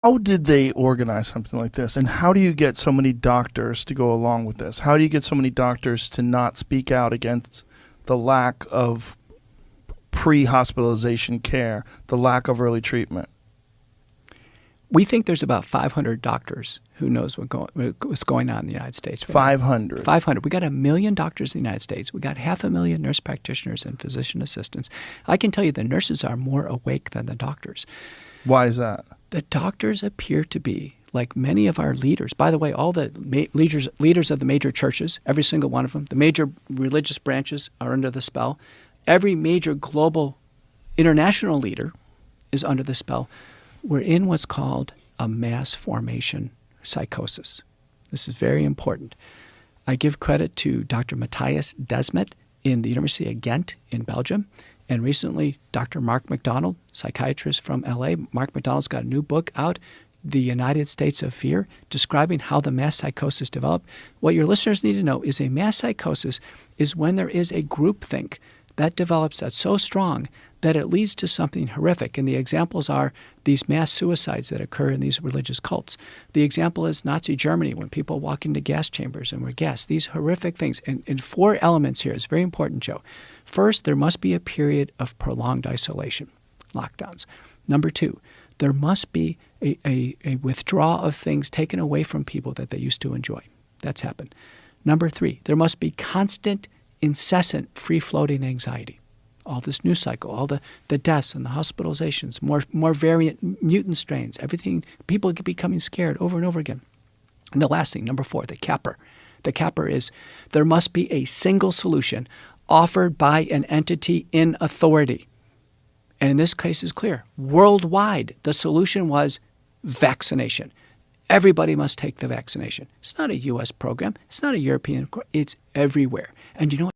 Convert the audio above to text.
How did they organize something like this? And how do you get so many doctors to go along with this? How do you get so many doctors to not speak out against the lack of pre-hospitalization care, the lack of early treatment? We think there's about 500 doctors who knows what's going on in the United States. 500. 500. We got 1 million doctors in the United States. We got 500,000 nurse practitioners and physician assistants. I can tell you the nurses are more awake than the doctors. Why is that? The doctors appear to be, like many of our leaders. By the way, all the leaders of the major churches, every single one of them, the major religious branches are under the spell. Every major global international leader is under the spell. We're in what's called a mass formation psychosis. This is very important. I give credit to Dr. Matthias Desmet in the University of Ghent in Belgium, and recently Dr. Mark McDonald, psychiatrist from LA. Mark McDonald's got a new book out, The United States of Fear, describing how the mass psychosis developed. What your listeners need to know is a mass psychosis is when there is a groupthink that develops that's so strong that it leads to something horrific. And the examples are these mass suicides that occur in these religious cults. The example is Nazi Germany, when people walk into gas chambers and were gassed. These horrific things. And 4 elements here is very important, Joe. First, there must be a period of prolonged isolation, lockdowns. Number 2, there must be a withdrawal of things taken away from people that they used to enjoy. That's happened. Number 3, there must be constant, incessant, free-floating anxiety. All this news cycle, all the deaths and the hospitalizations, more variant mutant strains, everything, people becoming scared over and over again. And the last thing, number 4, the capper. The capper is there must be a single solution offered by an entity in authority. And in this case is clear. Worldwide, the solution was vaccination. Everybody must take the vaccination. It's not a U.S. program. It's not a European program. It's everywhere. And you know what?